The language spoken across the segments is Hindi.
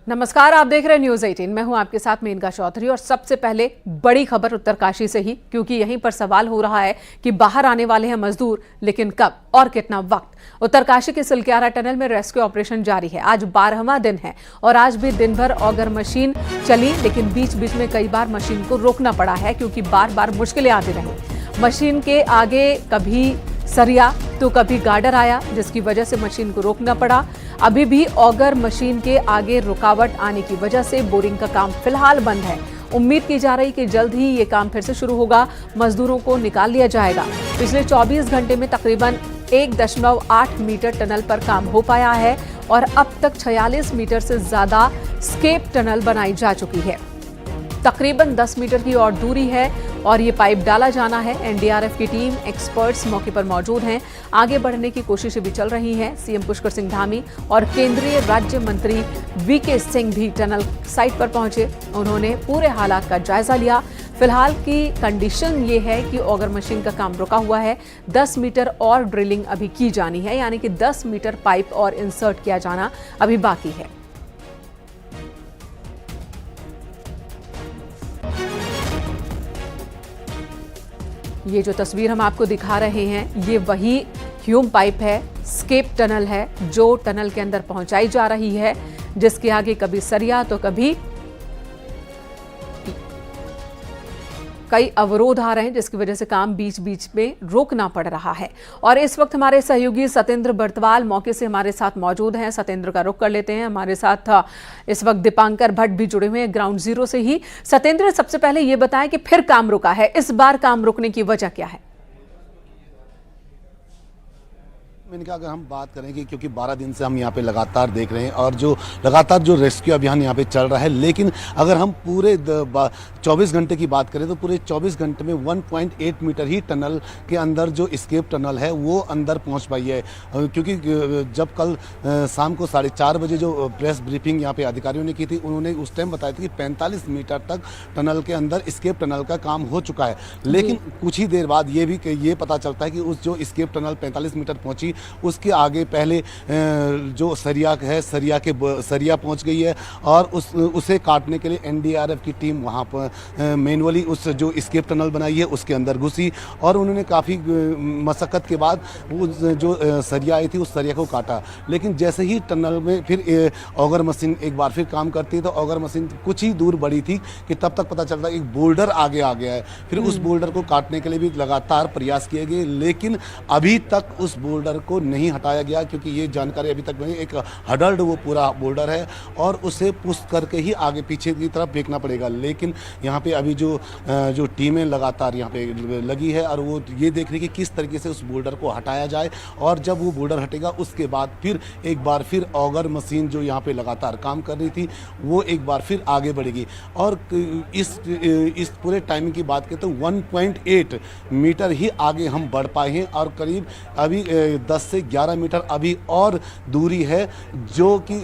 नमस्कार, आप देख रहे हैं न्यूज 18। मैं हूं आपके साथ मेनका चौधरी और सबसे पहले बड़ी खबर उत्तरकाशी से ही, क्योंकि यहीं पर सवाल हो रहा है कि बाहर आने वाले हैं मजदूर, लेकिन कब और कितना वक्त। उत्तरकाशी के सिलक्यारा टनल में रेस्क्यू ऑपरेशन जारी है। आज 12वां दिन है और आज भी दिन भर ऑगर मशीन चली, लेकिन बीच बीच में कई बार मशीन को रोकना पड़ा है क्योंकि बार बार मुश्किलें आती रही। मशीन के आगे कभी सरिया तो कभी गार्डर आया, जिसकी वजह से मशीन को रोकना पड़ा। अभी भी ऑगर मशीन के आगे रुकावट आने की वजह से बोरिंग का काम फिलहाल बंद है। उम्मीद की जा रही कि जल्द ही ये काम फिर से शुरू होगा, मजदूरों को निकाल लिया जाएगा। पिछले 24 घंटे में तकरीबन 1.8 मीटर टनल पर काम हो पाया है और अब तक 46 मीटर से ज्यादा स्केप टनल बनाई जा चुकी है। तकरीबन 10 मीटर की और दूरी है और ये पाइप डाला जाना है। एनडीआरएफ की टीम, एक्सपर्ट्स मौके पर मौजूद हैं। आगे बढ़ने की कोशिशें भी चल रही हैं। सीएम पुष्कर सिंह धामी और केंद्रीय राज्य मंत्री वीके सिंह भी टनल साइट पर पहुंचे। उन्होंने पूरे हालात का जायजा लिया। फिलहाल की कंडीशन ये है कि ऑगर मशीन का काम रुका हुआ है। 10 मीटर और ड्रिलिंग अभी की जानी है, यानी कि 10 मीटर पाइप और इंसर्ट किया जाना अभी बाकी है। ये जो तस्वीर हम आपको दिखा रहे हैं, ये वही ह्यूम पाइप है, स्केप टनल है, जो टनल के अंदर पहुंचाई जा रही है, जिसके आगे कभी सरिया तो कभी कई अवरोध आ रहे हैं, जिसकी वजह से काम बीच बीच में रोकना पड़ रहा है। और इस वक्त हमारे सहयोगी सतेंद्र बर्तवाल मौके से हमारे साथ मौजूद हैं। सतेंद्र का रुख कर लेते हैं। हमारे साथ इस वक्त दीपांकर भट्ट भी जुड़े हुए हैं ग्राउंड जीरो से ही। सतेंद्र, सबसे पहले ये बताएं कि फिर काम रुका है, इस बार काम रुकने की वजह क्या है? मैंने कहा अगर हम बात करें कि क्योंकि 12 दिन से हम यहाँ पे लगातार देख रहे हैं और जो लगातार जो रेस्क्यू अभियान यहाँ पे चल रहा है, लेकिन अगर हम पूरे 24 घंटे की बात करें तो पूरे 24 घंटे में 1.8 मीटर ही टनल के अंदर जो स्केप टनल है वो अंदर पहुँच पाई है। क्योंकि जब कल शाम को 4:30 बजे जो प्रेस ब्रीफिंग यहाँ पे अधिकारियों ने की थी, उन्होंने उस टाइम बताया था कि 45 मीटर तक टनल के अंदर स्केप टनल का काम हो चुका है। लेकिन कुछ ही देर बाद ये पता चलता है कि उस जो स्केप टनल 45 मीटर पहुँची, उसके आगे पहले जो सरिया है, सरिया पहुंच गई है और उसे काटने के लिए एनडीआरएफ की टीम वहां पर मैनुअली उस जो स्केप टनल बनाई है उसके अंदर घुसी और उन्होंने काफ़ी मशक्क़त के बाद वो जो सरिया आई थी उस सरिया को काटा। लेकिन जैसे ही टनल में फिर ऑगर मशीन एक बार फिर काम करती है तो ऑगर मशीन कुछ ही दूर बढ़ी थी कि तब तक पता चलता एक बोल्डर आगे आ गया है। फिर उस बोल्डर को काटने के लिए भी लगातार प्रयास किए गए, लेकिन अभी तक उस बोल्डर को नहीं हटाया गया, क्योंकि ये जानकारी अभी तक नहीं। एक हडल्ड वो पूरा बोल्डर है और उसे पुश करके ही आगे पीछे की तरफ फेंकना पड़ेगा। लेकिन यहाँ पे अभी जो टीमें लगातार यहाँ पे लगी है और वो ये देख रही है कि किस तरीके से उस बोल्डर को हटाया जाए, और जब वो बोल्डर हटेगा उसके बाद फिर एक बार फिर ऑगर मशीन जो यहाँ पे लगातार काम कर रही थी वो एक बार फिर आगे बढ़ेगी। और इस पूरे टाइमिंग की बात करें तो 1.8 मीटर ही आगे हम बढ़ पाए हैं और करीब अभी 10 से 11 मीटर अभी और दूरी है जो कि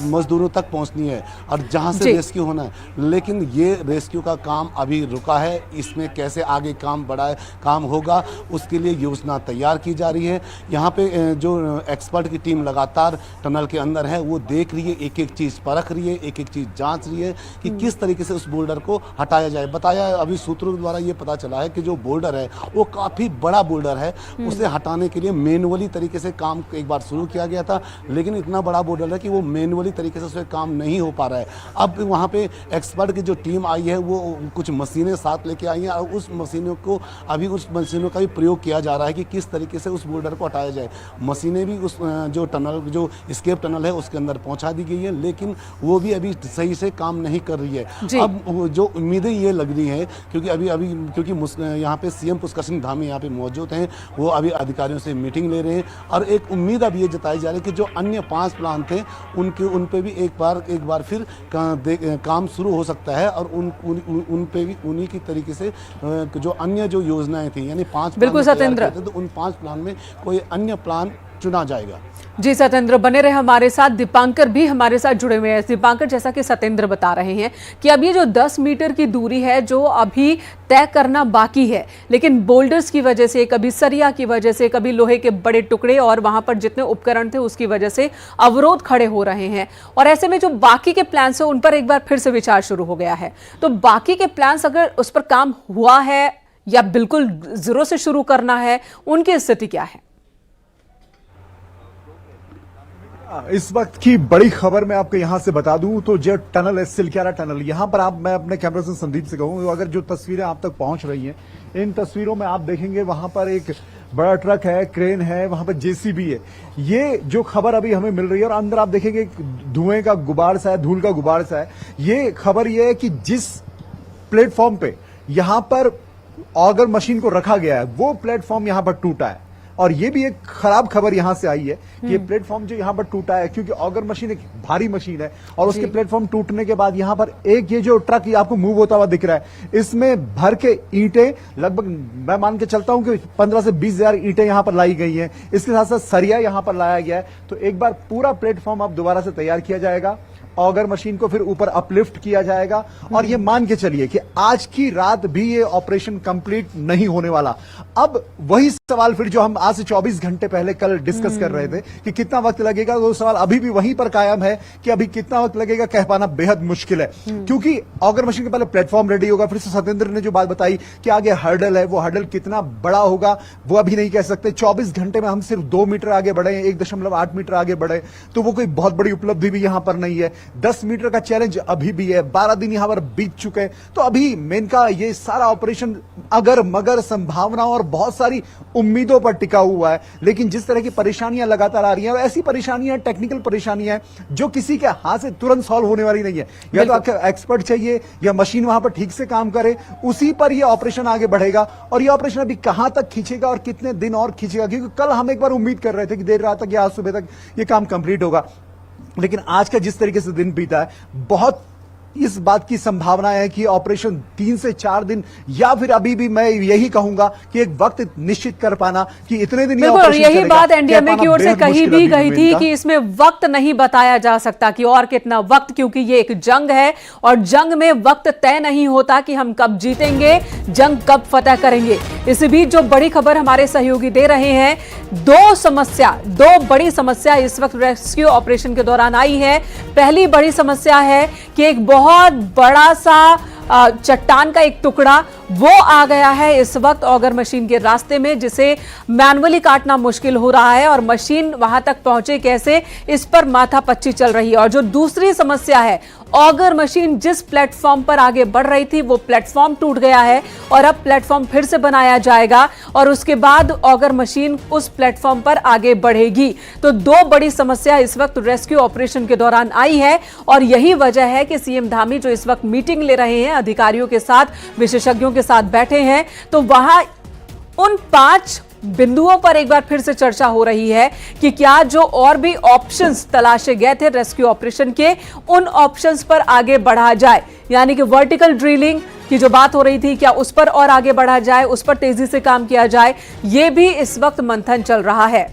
मजदूरों तक पहुंचनी है और जहां से रेस्क्यू होना है। लेकिन ये रेस्क्यू का काम अभी रुका है। इसमें कैसे आगे काम होगा उसके लिए योजना तैयार की जा रही है। यहाँ पे जो एक्सपर्ट की टीम लगातार टनल के अंदर है वो देख रही है, एक एक चीज़ परख रही है, एक एक चीज़ जांच रही है कि किस तरीके से उस बोल्डर को हटाया जाए। बताया अभी सूत्रों द्वारा ये पता चला है कि जो बोल्डर है वो काफ़ी बड़ा बोल्डर है, उसे हटाने के लिए मैनुअली तरीके से काम एक बार शुरू किया गया था, लेकिन इतना बड़ा बोल्डर है कि वो मैनुअली तरीके से उसमें काम नहीं हो पा रहा है। अब वहाँ पे एक्सपर्ट की जो टीम आई है वो कुछ मशीनें साथ लेके आई हैं और उस मशीनों का भी प्रयोग किया जा रहा है कि किस तरीके से उस बोल्डर को हटाया जाए। मशीनें भी उस जो स्केप टनल है उसके अंदर पहुँचा दी गई है, लेकिन वो भी अभी सही से काम नहीं कर रही है। अब जो उम्मीदें ये लग रही हैं, क्योंकि यहाँ पे सीएम पुष्कर सिंह धामी यहाँ पे मौजूद हैं, वो अभी अधिकारियों से मीटिंग ले रहे हैं और एक उम्मीद अब ये जताई जा रही है कि जो अन्य 5 प्लान थे उन पे भी एक बार फिर काम शुरू हो सकता है और उन पे भी उन्हीं की तरीके से जो अन्य जो योजनाएं थी, यानी 5 बिल्कुल सतेंद्र, तो उन 5 प्लान में कोई अन्य प्लान चुना जाएगा। जी सत्येंद्र, बने रहे हमारे साथ। दीपांकर भी हमारे साथ जुड़े हुए हैं। दीपांकर, जैसा कि सत्येंद्र बता रहे हैं कि अब ये जो 10 मीटर की दूरी है जो अभी तय करना बाकी है, लेकिन बोल्डर्स की वजह से, कभी सरिया की वजह से, कभी लोहे के बड़े टुकड़े और वहां पर जितने उपकरण थे उसकी वजह से अवरोध खड़े हो रहे हैं। और ऐसे में जो बाकी के प्लान्स है उन पर एक बार फिर से विचार शुरू हो गया है। तो बाकी के प्लान्स, अगर उस पर काम हुआ है या बिल्कुल जीरो से शुरू करना है, उनकी स्थिति क्या है? इस वक्त की बड़ी खबर मैं आपको यहां से बता दूं तो जो टनल है, सिलक्यारा टनल, यहां पर मैं अपने कैमरा से संदीप से कहूं, अगर जो तस्वीरें आप तक पहुंच रही हैं, इन तस्वीरों में आप देखेंगे वहां पर एक बड़ा ट्रक है, क्रेन है, वहां पर जेसीबी है। ये जो खबर अभी हमें मिल रही है, और अंदर आप देखेंगे धुएं का गुबार सा है, धूल का गुबार सा है। ये खबर ये है कि जिस प्लेटफॉर्म पे यहां पर ऑगर मशीन को रखा गया है, वो प्लेटफॉर्म यहां पर टूटा है। और ये भी एक खराब खबर यहां से आई है कि ये प्लेटफॉर्म जो यहां पर टूटा है, क्योंकि ऑगर मशीन एक भारी मशीन है, और उसके प्लेटफॉर्म टूटने के बाद यहां पर एक ये जो ट्रक ये आपको मूव होता हुआ दिख रहा है, इसमें भर के ईंटें, लगभग मैं मान के चलता हूं कि 15 से 20 हजार ईंटें यहां पर लाई गई हैं। इसके साथ साथ सरिया यहां पर लाया गया है। तो एक बार पूरा प्लेटफॉर्म अब दोबारा से तैयार किया जाएगा, ऑगर मशीन को फिर ऊपर अपलिफ्ट किया जाएगा, और ये मान के चलिए कि आज की रात भी ये ऑपरेशन कंप्लीट नहीं होने वाला। अब वही सवाल फिर जो हम आज से 24 घंटे पहले कल डिस्कस कर रहे थे कि कितना वक्त लगेगा, वो सवाल अभी भी वहीं पर कायम है कि अभी कितना वक्त लगेगा कह पाना बेहद मुश्किल है। क्योंकि ऑगर मशीन के पहले प्लेटफॉर्म रेडी होगा, फिर से सत्येंद्र ने जो बात बताई कि आगे हर्डल है, वो हर्डल कितना बड़ा होगा वो अभी नहीं कह सकते। 24 घंटे में हम सिर्फ 2 मीटर आगे बढ़े, 1.8 मीटर आगे बढ़े, तो वो कोई बहुत बड़ी उपलब्धि भी यहां पर नहीं है। 10 मीटर का चैलेंज अभी भी है, 12 दिन यहां पर बीत चुके हैं। तो अभी मेनका ये सारा ऑपरेशन अगर मगर संभावनाओं और बहुत सारी उम्मीदों पर टिका हुआ है, लेकिन जिस तरह की परेशानियां लगातार आ रही हैं, ऐसी परेशानियां, टेक्निकल परेशानियां हैं जो किसी के हाथ से तुरंत सॉल्व होने वाली नहीं है। या तो आपके एक्सपर्ट चाहिए या मशीन वहां पर ठीक से काम करे, उसी पर यह ऑपरेशन आगे बढ़ेगा। और यह ऑपरेशन अभी कहां तक खींचेगा और कितने दिन और खींचेगा, क्योंकि कल हम एक बार उम्मीद कर रहे थे कि देर रात तक या आज सुबह तक यह काम कंप्लीट होगा, लेकिन आज का जिस तरीके से दिन बीता है, बहुत इस बात की संभावना है कि ऑपरेशन 3 से 4 दिन, या फिर अभी भी मैं यही कहूंगा कि एक वक्त निश्चित कर पाना कि इतने दिन बिल्कुल यही बात एनडीएमए की ओर से कही भी गई थी कि इसमें वक्त नहीं बताया जा सकता कि और कितना वक्त, क्योंकि ये एक जंग है और जंग में वक्त तय नहीं होता कि हम कब जीतेंगे, जंग कब फतह करेंगे। इस बीच जो बड़ी खबर हमारे सहयोगी दे रहे हैं, दो बड़ी समस्या इस वक्त रेस्क्यू ऑपरेशन के दौरान आई है। पहली बड़ी समस्या है कि एक बहुत बड़ा सा चट्टान का एक टुकड़ा वो आ गया है इस वक्त ऑगर मशीन के रास्ते में, जिसे मैनुअली काटना मुश्किल हो रहा है और मशीन वहां तक पहुंचे कैसे, इस पर माथापच्ची चल रही है। और जो दूसरी समस्या है, ऑगर मशीन जिस प्लेटफॉर्म पर आगे बढ़ रही थी वो प्लेटफॉर्म टूट गया है और अब प्लेटफॉर्म फिर से बनाया जाएगा और उसके बाद ऑगर मशीन उस प्लेटफॉर्म पर आगे बढ़ेगी। तो 2 बड़ी समस्या इस वक्त रेस्क्यू ऑपरेशन के दौरान आई है और यही वजह है कि सीएम धामी जो इस वक्त मीटिंग ले रहे हैं अधिकारियों के साथ, विशेषज्ञों के साथ बैठे हैं, तो वहां उन 5 बिंदुओं पर एक बार फिर से चर्चा हो रही है कि क्या जो और भी ऑप्शंस तलाशे गए थे रेस्क्यू ऑपरेशन के, उन ऑप्शंस पर आगे बढ़ा जाए। यानी कि वर्टिकल ड्रिलिंग की जो बात हो रही थी, क्या उस पर और आगे बढ़ा जाए, उस पर तेजी से काम किया जाए, यह भी इस वक्त मंथन चल रहा है।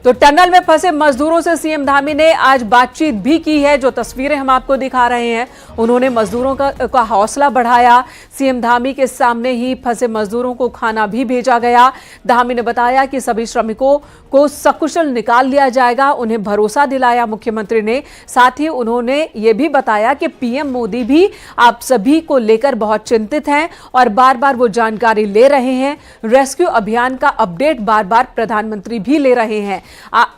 तो टनल में फंसे मजदूरों से सीएम धामी ने आज बातचीत भी की है। जो तस्वीरें हम आपको दिखा रहे हैं, उन्होंने मजदूरों का हौसला बढ़ाया। सीएम धामी के सामने ही फंसे मजदूरों को खाना भी भेजा गया। धामी ने बताया कि सभी श्रमिकों को सकुशल निकाल लिया जाएगा, उन्हें भरोसा दिलाया मुख्यमंत्री ने। साथ ही उन्होंने ये भी बताया कि पीएम मोदी भी आप सभी को लेकर बहुत चिंतित हैं और बार बार वो जानकारी ले रहे हैं। रेस्क्यू अभियान का अपडेट बार बार प्रधानमंत्री भी ले रहे हैं।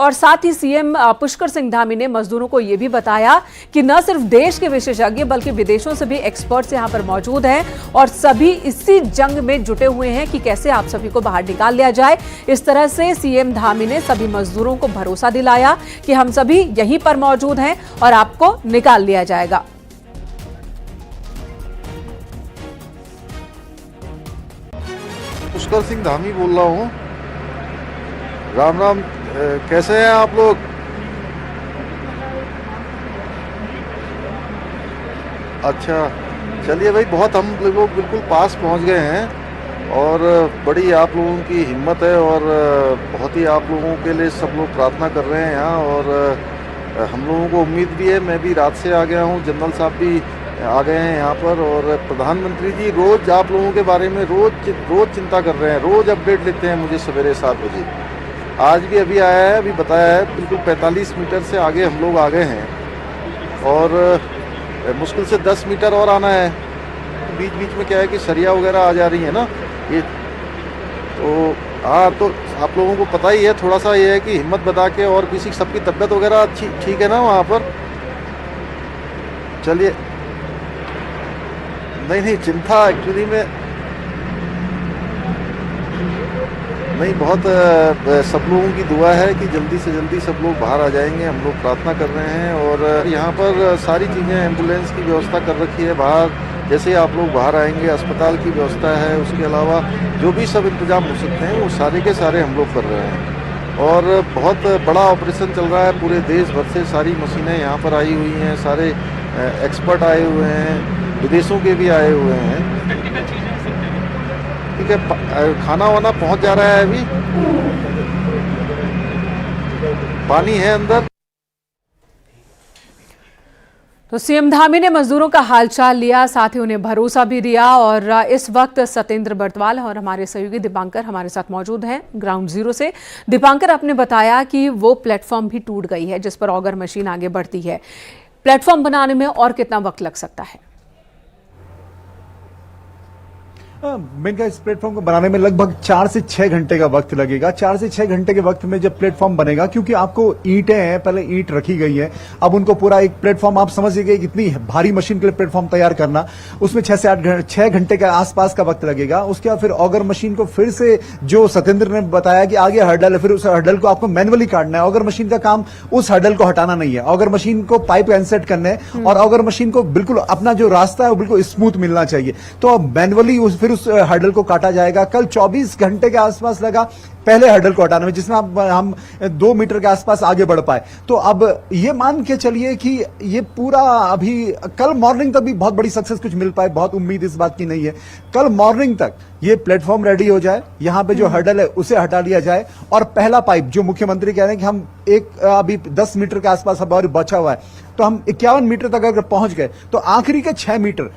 और साथ ही सीएम पुष्कर सिंह धामी ने मजदूरों को यह भी बताया कि न सिर्फ देश के विशेषज्ञ बल्कि विदेशों से भी एक्सपर्ट्स यहां पर मौजूद हैं और सभी इसी जंग में जुटे हुए हैं कि कैसे आप सभी को बाहर निकाल लिया जाए। इस तरह से सीएम धामी ने सभी मजदूरों को भरोसा दिलाया कि हम सभी यहीं पर मौजूद हैं और आपको निकाल लिया जाएगा। पुष्कर सिंह धामी बोल रहा हूँ। राम राम, कैसे हैं आप लोग? अच्छा, चलिए भाई, बहुत हम लोग बिल्कुल पास पहुंच गए हैं और बड़ी आप लोगों की हिम्मत है और बहुत ही आप लोगों के लिए सब लोग प्रार्थना कर रहे हैं यहाँ। और हम लोगों को उम्मीद भी है, मैं भी रात से आ गया हूँ, जनरल साहब भी आ गए हैं यहाँ पर, और प्रधानमंत्री जी रोज़ आप लोगों के बारे में रोज़ चिंता कर रहे हैं, रोज़ अपडेट लेते हैं मुझे सवेरे 7 बजे। आज भी अभी आया है, अभी बताया है, बिल्कुल 45 मीटर से आगे हम लोग आ गए हैं और मुश्किल से 10 मीटर और आना है। बीच बीच में क्या है कि सरिया वगैरह आ जा रही है ना ये, तो हाँ, तो आप लोगों को पता ही है, थोड़ा सा ये है कि हिम्मत बता के, और किसी सबकी तबीयत वगैरह अच्छी ठीक है ना वहाँ पर? चलिए, नहीं चिंता एक्चुअली में नहीं, बहुत सब लोगों की दुआ है कि जल्दी से जल्दी सब लोग बाहर आ जाएंगे, हम लोग प्रार्थना कर रहे हैं। और यहाँ पर सारी चीज़ें, एम्बुलेंस की व्यवस्था कर रखी है बाहर, जैसे आप लोग बाहर आएंगे अस्पताल की व्यवस्था है, उसके अलावा जो भी सब इंतजाम हो सकते हैं वो सारे के सारे हम लोग कर रहे हैं। और बहुत बड़ा ऑपरेशन चल रहा है, पूरे देश भर से सारी मशीनें यहाँ पर आई हुई हैं, सारे एक्सपर्ट आए हुए हैं, विदेशों के भी आए हुए हैं। ठीक है, खाना वाना पहुँच जा रहा है, अभी पानी है अंदर। तो सीएम धामी ने मजदूरों का हालचाल लिया, साथ ही उन्हें भरोसा भी दिया। और इस वक्त सतेंद्र बर्तवाल और हमारे सहयोगी दीपांकर हमारे साथ मौजूद हैं ग्राउंड जीरो से। दीपांकर, आपने बताया कि वो प्लेटफॉर्म भी टूट गई है जिस पर ऑगर मशीन आगे बढ़ती है। प्लेटफॉर्म बनाने में और कितना वक्त लग सकता है? मेनका इस प्लेटफॉर्म को बनाने में लगभग 4 से 6 घंटे का वक्त लगेगा। 4 से 6 घंटे के वक्त में जब प्लेटफॉर्म बनेगा, क्योंकि आपको ईंटें हैं, पहले ईंट रखी गई है, अब उनको पूरा एक प्लेटफॉर्म, आप समझिए इतनी भारी मशीन के लिए प्लेटफॉर्म तैयार करना, उसमें 6 घंटे के आसपास का वक्त लगेगा। उसके बाद फिर ऑगर मशीन को फिर से, जो सतेंद्र ने बताया कि आगे हर्डल है, फिर उस हर्डल को आपको मैनुअली काटना है। ऑगर मशीन का काम उस हर्डल को हटाना नहीं है, ऑगर मशीन को पाइप इंसर्ट करना है और ऑगर मशीन को बिल्कुल अपना जो रास्ता है वो बिल्कुल स्मूथ मिलना चाहिए। तो अब मैनुअली फिर उस हर्डल को काटा जाएगा। कल 24 घंटे के आसपास लगा पहले हर्डल को हटाने में, जिसमें हम 2 मीटर के आसपास आगे बढ़ पाए। तो अब ये मान के चलिए कि ये पूरा अभी कल मॉर्निंग तक भी बहुत बड़ी सक्सेस कुछ मिल पाए, बहुत उम्मीद इस बात की नहीं है। कल मॉर्निंग तक ये प्लेटफॉर्म रेडी हो जाए, यहां पे जो हर्डल है उसे हटा लिया जाए और पहला पाइप, जो मुख्यमंत्री कह रहे हैं कि हम अभी 10 मीटर के आसपास अब और बचा हुआ है, तो हम 51 मीटर तक अगर पहुंच गए तो आखिरी के 6 मीटर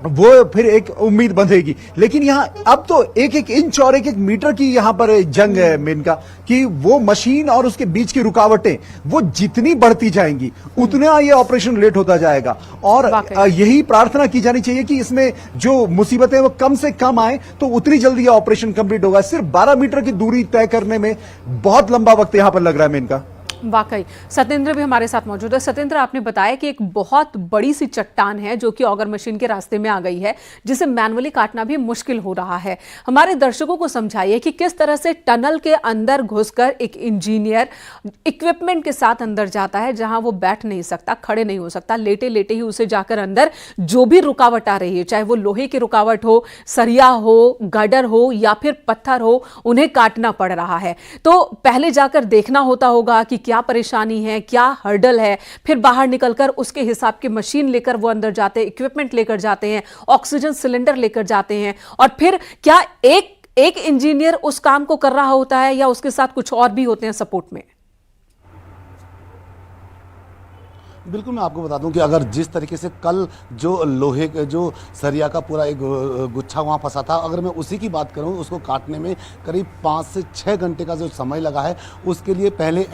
वो फिर एक उम्मीद बंधेगी। लेकिन यहां अब तो 1-1 इंच और 1-1 मीटर की यहां पर जंग है मेनका, कि वो मशीन और उसके बीच की रुकावटें वो जितनी बढ़ती जाएंगी उतना ये ऑपरेशन लेट होता जाएगा। और यही प्रार्थना की जानी चाहिए कि इसमें जो मुसीबतें वो कम से कम आए, तो उतनी जल्दी ये ऑपरेशन कंप्लीट होगा। सिर्फ 12 मीटर की दूरी तय करने में बहुत लंबा वक्त यहां पर लग रहा है मेनका। वाकई सतेंद्र भी हमारे साथ मौजूद है। सतेंद्र, आपने बताया कि एक बहुत बड़ी सी चट्टान है जो कि ऑगर मशीन के रास्ते में आ गई है, जिसे मैनुअली काटना भी मुश्किल हो रहा है। हमारे दर्शकों को समझाइए कि किस तरह से टनल के अंदर घुसकर एक इंजीनियर इक्विपमेंट के साथ अंदर जाता है, जहां वो बैठ नहीं सकता, खड़े नहीं हो सकता, लेटे लेटे ही उसे जाकर अंदर जो भी रुकावट आ रही है, चाहे वो लोहे की रुकावट हो, सरिया हो, गार्डर हो या फिर पत्थर हो, उन्हें काटना पड़ रहा है। तो पहले जाकर देखना होता होगा कि क्या परेशानी है, क्या हर्डल है, फिर बाहर निकलकर उसके हिसाब की मशीन लेकर वो अंदर जाते हैं, इक्विपमेंट लेकर जाते हैं, ऑक्सीजन सिलेंडर लेकर जाते हैं, और फिर क्या एक इंजीनियर उस काम को कर रहा होता है या उसके साथ कुछ और भी होते हैं सपोर्ट में? बिल्कुल, मैं आपको बता दूं कि अगर जिस तरीके से कल जो लोहे जो सरिया का पूरा एक गुच्छा वहाँ फंसा था, अगर मैं उसी की बात करूं, उसको काटने में करीब 5 से 6 घंटे का जो समय लगा है, उसके लिए पहले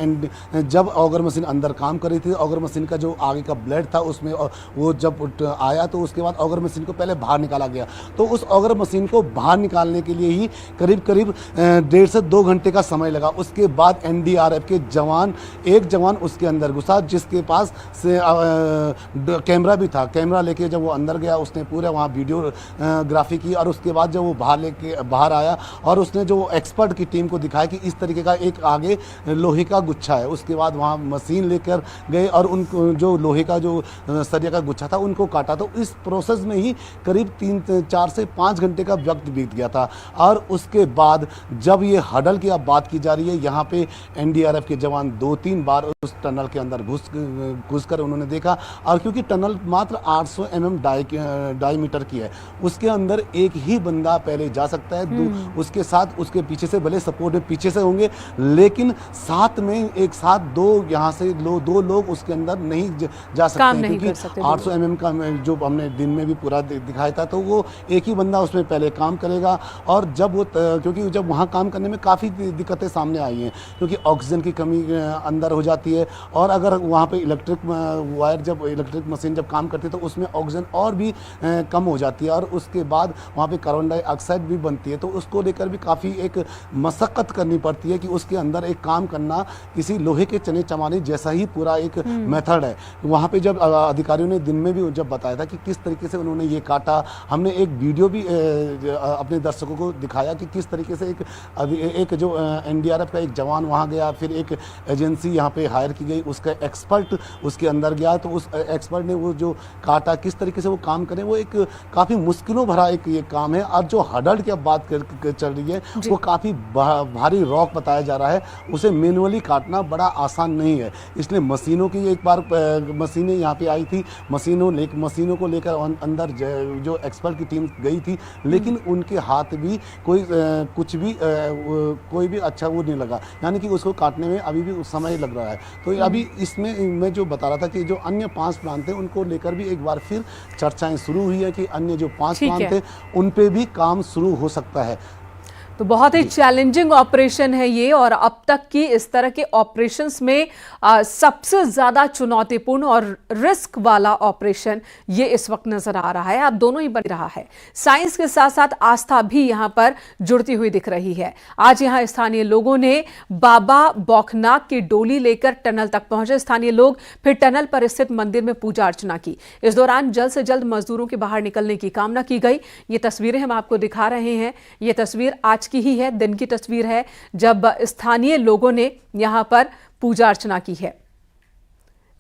जब ऑगर मशीन अंदर काम कर रही थी, ऑगर मशीन का जो आगे का ब्लेड था उसमें वो जब आया तो उसके बाद ऑगर मशीन को पहले बाहर निकाला गया। तो उस ऑगर मशीन को बाहर निकालने के लिए ही करीब 1.5 से 2 घंटे का समय लगा। उसके बाद NDRF के जवान, एक जवान उसके अंदर घुसा, जिसके पास से कैमरा भी था। कैमरा लेके जब वो अंदर गया, उसने पूरे वहाँ वीडियोग्राफी की, और उसके बाद जब वो बाहर आया और उसने जो एक्सपर्ट की टीम को दिखाया कि इस तरीके का एक आगे लोहे का गुच्छा है। उसके बाद वहाँ मशीन लेकर गए और उनको जो लोहे का जो सरिया का गुच्छा था उनको काटा। तो इस प्रोसेस में ही करीब 4 से 5 घंटे का वक्त बीत गया था। और उसके बाद जब ये हडल की अब बात की जा रही है, यहाँ पे NDRF के जवान 2-3 बार उस टनल के अंदर घुस घुसकर उन्होंने देखा। और क्योंकि टनल मात्र 800 mm डायमीटर की है, उसके अंदर एक ही बंदा पहले जा सकता है, उसके साथ उसके पीछे से भले सपोर्ट में पीछे से होंगे, लेकिन साथ में एक साथ यहाँ से दो लोग उसके अंदर नहीं जा सकते हैं, क्योंकि 800 mm का जो हमने दिन में भी पूरा दिखाया था, तो वो एक ही बंदा उसमें पहले काम करेगा। और जब वो क्योंकि जब वहाँ काम करने में काफ़ी दिक्कतें सामने आई हैं, क्योंकि ऑक्सीजन की कमी अंदर हो जाती है, और अगर वहाँ पे इलेक्ट्रिक मशीन जब काम करती है तो उसमें ऑक्सीजन और भी कम हो जाती है, और उसके बाद वहाँ पे कार्बन डाइऑक्साइड भी बनती है, तो उसको लेकर भी काफ़ी एक मशक्क़त करनी पड़ती है कि उसके अंदर एक काम करना किसी लोहे के चने चमाने जैसा ही पूरा एक मेथड है। वहाँ पे जब अधिकारियों ने दिन में भी जब बताया था कि किस तरीके से उन्होंने ये काटा, हमने एक वीडियो भी अपने दर्शकों को दिखाया कि किस तरीके से एक जो NDRF का एक जवान वहाँ गया, फिर एक एजेंसी यहाँ पे हायर की गई, उसका एक्सपर्ट उसके अंदर गया, तो उस एक्सपर्ट ने वो जो काटा किस तरीके से वो काम करें, वो एक काफ़ी मुश्किलों भरा एक ये काम है। और जो हडल की अब बात चल रही है, वो काफ़ी भारी रॉक बताया जा रहा है, उसे मैनुअली काटना बड़ा आसान नहीं है, इसलिए मशीनों की एक बार मशीनें यहाँ पे आई थी, मशीनों को लेकर अंदर जो एक्सपर्ट की टीम गई थी, लेकिन उनके हाथ भी कोई भी अच्छा वो नहीं लगा, यानी कि उसको काटने में अभी भी समय लग रहा है। तो अभी इसमें मैं जो बता रहा था कि जो अन्य 5 प्लांट थे उनको लेकर भी एक बार फिर चर्चाएं शुरू हुई है कि अन्य जो 5 प्लांट थे उन पे भी काम शुरू हो सकता है। तो बहुत ही चैलेंजिंग ऑपरेशन है ये, और अब तक की इस तरह के ऑपरेशंस में सबसे ज्यादा चुनौतीपूर्ण और रिस्क वाला ऑपरेशन ये इस वक्त नजर आ रहा है। अब दोनों ही बन रहा है, साइंस के साथ साथ आस्था भी यहां पर जुड़ती हुई दिख रही है। आज यहां स्थानीय लोगों ने बाबा बौखनाक की डोली लेकर टनल तक पहुंचे। स्थानीय लोग फिर टनल पर स्थित मंदिर में पूजा अर्चना की। इस दौरान जल्द से जल्द मजदूरों के बाहर निकलने की कामना की गई। ये तस्वीरें हम आपको दिखा रहे हैं, ये तस्वीर आज की ही है, दिन की तस्वीर है, जब स्थानीय लोगों ने यहां पर पूजा अर्चना की है।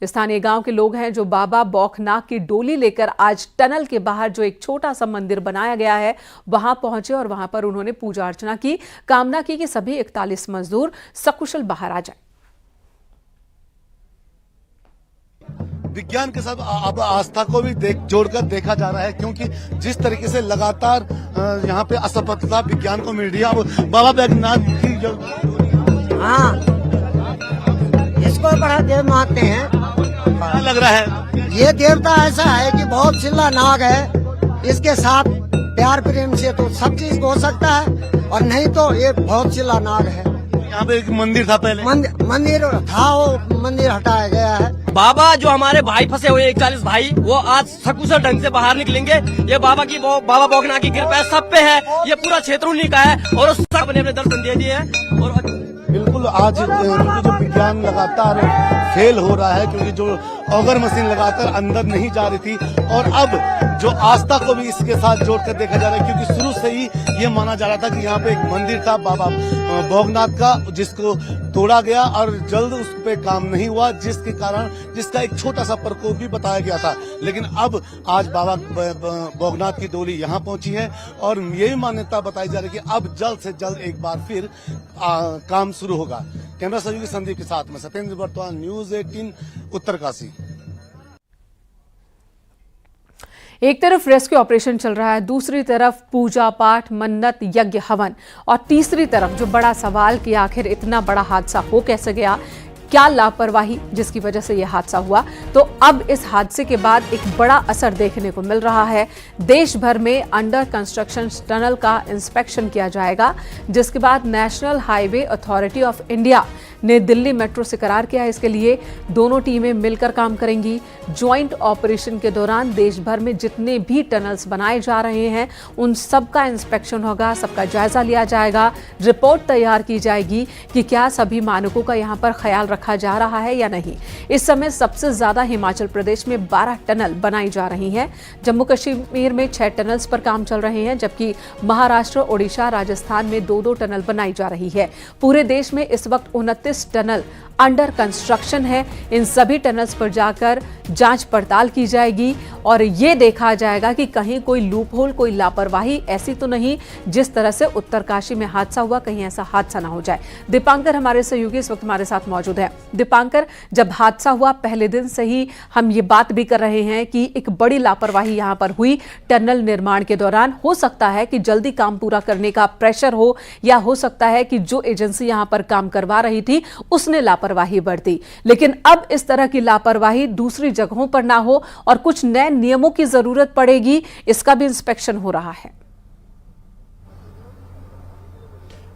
स्थानीय गांव के लोग हैं जो बाबा बौखनाक की डोली लेकर आज टनल के बाहर जो एक छोटा सा मंदिर बनाया गया है वहां पहुंचे, और वहां पर उन्होंने पूजा अर्चना की, कामना की कि सभी 41 मजदूर सकुशल बाहर आ जाए। विज्ञान के साथ अब आस्था को भी जोड़कर देखा जा रहा है, क्योंकि जिस तरीके से लगातार यहाँ पे असफलता विज्ञान को मिल रही है। अब बाबा बैजनाथ की जो इसको बड़ा देव मानते हैं। क्या लग रहा है? ये देवता ऐसा है कि बहुत चिल्ला नाग है, इसके साथ प्यार प्रेम से तो सब चीज हो सकता है, और नहीं तो ये बहुत चिल्ला नाग है। यहाँ पे एक मंदिर था पहले, मंदिर था, वो मंदिर हटाया गया है। बाबा जो हमारे भाई फंसे हुए 41 भाई, वो आज सकुशल ढंग से बाहर निकलेंगे। ये बाबा बौखनाक की कृपा सब पे है, ये पूरा क्षेत्र उन्हीं का है, और सब ने अपने दर्शन दे दिए हैं। और बिल्कुल आज क्योंकि जो विज्ञान लगातार फेल हो रहा है, क्योंकि जो ऑगर मशीन लगातार अंदर नहीं जा रही थी, और अब जो आस्था को भी इसके साथ जोड़कर देखा जा रहा है, क्योंकि शुरू से ही ये माना जा रहा था कि यहाँ पे एक मंदिर था बाबा बौखनाथ का, जिसको तोड़ा गया और जल्द उस पे काम नहीं हुआ, जिसका एक छोटा सा प्रकोप भी बताया गया था। लेकिन अब आज बाबा बौखनाथ की डोली यहाँ पहुंची है, और यही मान्यता बताई जा रही है कि अब जल्द से जल्द एक बार फिर काम शुरू होगा। कैमरा सहयोगी संदीप के साथ में सत्येंद्र बर्तवान, न्यूज़ 18 उत्तरकाशी। एक तरफ रेस्क्यू ऑपरेशन चल रहा है, दूसरी तरफ पूजा पाठ, मन्नत, यज्ञ, हवन, और तीसरी तरफ जो बड़ा सवाल कि आखिर इतना बड़ा हादसा हो कैसे गया, क्या लापरवाही जिसकी वजह से यह हादसा हुआ। तो अब इस हादसे के बाद एक बड़ा असर देखने को मिल रहा है। देश भर में अंडर कंस्ट्रक्शन टनल का इंस्पेक्शन किया जाएगा, जिसके बाद national highway authority of India ने दिल्ली मेट्रो से करार किया है। इसके लिए दोनों टीमें मिलकर काम करेंगी। ज्वाइंट ऑपरेशन के दौरान देश भर में जितने भी टनल्स बनाए जा रहे हैं उन सब का इंस्पेक्शन होगा, सबका जायजा लिया जाएगा, रिपोर्ट तैयार की जाएगी कि क्या सभी मानकों का यहाँ पर ख्याल रखा जा रहा है या नहीं। इस समय सबसे ज्यादा हिमाचल प्रदेश में 12 टनल बनाई जा रही हैं। जम्मू कश्मीर में 6 टनल्स पर काम चल रहे हैं, जबकि महाराष्ट्र, ओडिशा, राजस्थान में 2-2 टनल बनाई जा रही है। पूरे देश में इस वक्त 29 टनल अंडर कंस्ट्रक्शन है। इन सभी टनल्स पर जाकर जांच पड़ताल की जाएगी और ये देखा जाएगा कि कहीं कोई लूप होल, कोई लापरवाही ऐसी तो नहीं जिस तरह से उत्तरकाशी में हादसा हुआ, कहीं ऐसा हादसा ना हो जाए। दीपांकर हमारे सहयोगी इस वक्त हमारे साथ मौजूद है। दीपांकर, जब हादसा हुआ पहले दिन से ही हम ये बात भी कर रहे हैं कि एक बड़ी लापरवाही यहां पर हुई टनल निर्माण के दौरान। हो सकता है कि जल्दी काम पूरा करने का प्रेशर हो, या हो सकता है कि जो एजेंसी यहां पर काम करवा रही थी उसने लापरवाही बरती, लेकिन अब इस तरह की लापरवाही दूसरी जगहों पर ना हो और कुछ नए नियमों की जरूरत पड़ेगी, इसका भी इंस्पेक्शन हो रहा है।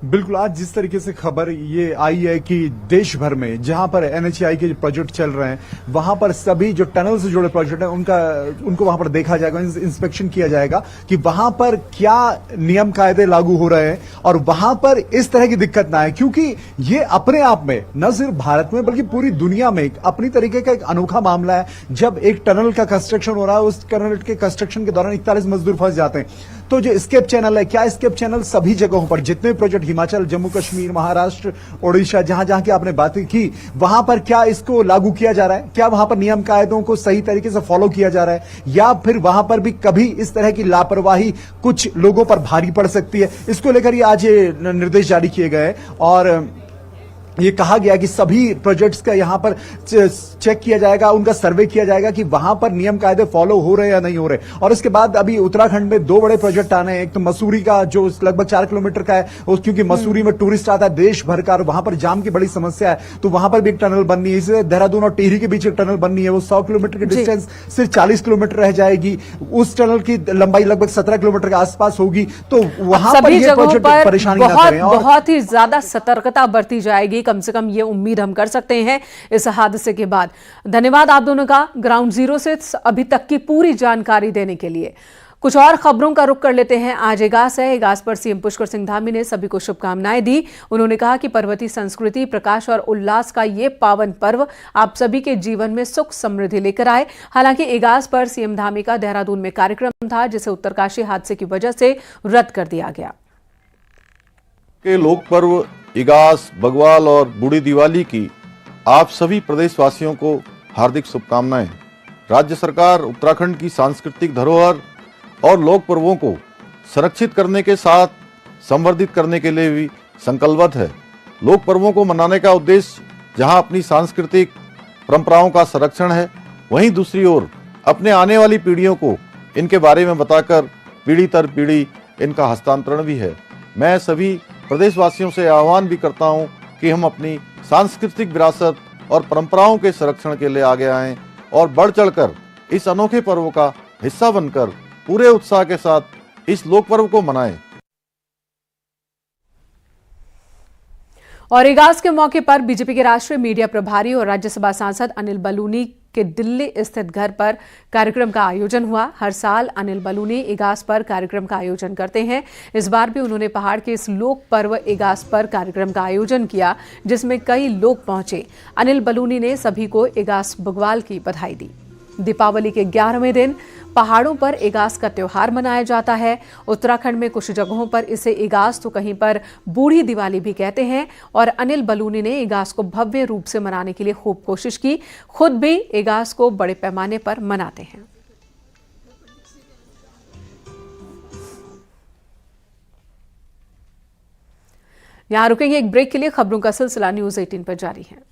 बिल्कुल, आज जिस तरीके से खबर ये आई है कि देश भर में जहां पर एनएचएआई के प्रोजेक्ट चल रहे हैं वहां पर सभी जो टनल से जुड़े प्रोजेक्ट हैं उनको वहां पर देखा जाएगा, इंस्पेक्शन किया जाएगा कि वहां पर क्या नियम कायदे लागू हो रहे हैं और वहां पर इस तरह की दिक्कत ना आए, क्योंकि ये अपने आप में न सिर्फ भारत में बल्कि पूरी दुनिया में अपनी तरीके का एक अनोखा मामला है। जब एक टनल का कंस्ट्रक्शन हो रहा है, उस टनल के कंस्ट्रक्शन के दौरान 41 मजदूर फंस जाते हैं, तो जो एस्केप चैनल है, क्या एस्केप चैनल सभी जगहों पर जितने प्रोजेक्ट हिमाचल, जम्मू कश्मीर, महाराष्ट्र, ओडिशा, जहां जहां की आपने बातें की, वहां पर क्या इसको लागू किया जा रहा है? क्या वहां पर नियम कायदों को सही तरीके से फॉलो किया जा रहा है, या फिर वहां पर भी कभी इस तरह की लापरवाही कुछ लोगों पर भारी पड़ सकती है? इसको लेकर ये आज ये निर्देश जारी किए गए और ये कहा गया कि सभी प्रोजेक्ट्स का यहां पर चेक किया जाएगा, उनका सर्वे किया जाएगा कि वहां पर नियम कायदे फॉलो हो रहे हैं या नहीं हो रहे। और इसके बाद अभी उत्तराखंड में 2 बड़े प्रोजेक्ट आने हैं। एक तो मसूरी का जो लगभग 4 किलोमीटर का है, क्योंकि मसूरी में टूरिस्ट आता है देश भर का और वहां पर जाम की बड़ी समस्या है, तो वहां पर भी एक टनल बननी है। इसे देहरादून और टिहरी के बीच एक टनल बननी है, वो 100 किलोमीटर की डिस्टेंस सिर्फ 40 किलोमीटर रह जाएगी। उस टनल की लंबाई लगभग 17 किलोमीटर के आसपास होगी, तो वहां पर ये प्रोजेक्ट परेशानी ना करें। बहुत ही ज्यादा सतर्कता बरती जाएगी, कम से कम ये उम्मीद हम कर सकते हैं इस हादसे के बाद। धन्यवाद आप दोनों का ग्राउंड जीरो से अभी तक की पूरी जानकारी देने के लिए। कुछ और खबरों का रुख कर लेते हैं। आज इगास है। इगास पर सीएम पुष्कर सिंह धामी ने सभी को शुभकामनाएं दी। उन्होंने कहा कि पर्वतीय संस्कृति, प्रकाश और उल्लास का ये पावन पर्व आप सभी के जीवन में सुख समृद्धि लेकर आए। हालांकि इगास पर सीएम धामी का देहरादून में कार्यक्रम था, जिसे उत्तरकाशी हादसे की वजह से रद्द कर दिया गया। के लोक पर्व इगास, बग्वाल और बूढ़ी दिवाली की आप सभी प्रदेशवासियों को हार्दिक शुभकामनाएं। राज्य सरकार उत्तराखंड की सांस्कृतिक धरोहर और लोक पर्वों को संरक्षित करने के साथ संवर्धित करने के लिए भी संकल्पबद्ध है। लोक पर्वों को मनाने का उद्देश्य जहां अपनी सांस्कृतिक परंपराओं का संरक्षण है, वहीं दूसरी ओर अपने आने वाली पीढ़ियों को इनके बारे में बताकर पीढ़ी दर पीढ़ी इनका हस्तांतरण भी है। मैं सभी प्रदेशवासियों से आह्वान भी करता हूं कि हम अपनी सांस्कृतिक विरासत और परंपराओं के संरक्षण के लिए आगे आएं और बढ़ चढ़कर इस अनोखे पर्व का हिस्सा बनकर पूरे उत्साह के साथ इस लोक पर्व को मनाएं। और इगास के मौके पर बीजेपी के राष्ट्रीय मीडिया प्रभारी और राज्यसभा सांसद अनिल बलूनी के दिल्ली स्थित घर पर कार्यक्रम का आयोजन हुआ। हर साल अनिल बलूनी इगास पर कार्यक्रम का आयोजन करते हैं। इस बार भी उन्होंने पहाड़ के इस लोक पर्व इगास पर कार्यक्रम का आयोजन किया, जिसमें कई लोग पहुंचे। अनिल बलूनी ने सभी को इगास बग्वाल की बधाई दी। दीपावली के 11वें दिन पहाड़ों पर इगास का त्योहार मनाया जाता है। उत्तराखंड में कुछ जगहों पर इसे इगास तो कहीं पर बूढ़ी दिवाली भी कहते हैं। और अनिल बलूनी ने इगास को भव्य रूप से मनाने के लिए खूब कोशिश की। खुद भी इगास को बड़े पैमाने पर मनाते हैं। यहां रुकेंगे एक ब्रेक के लिए। खबरों का सिलसिला न्यूज़ 18 पर जारी है।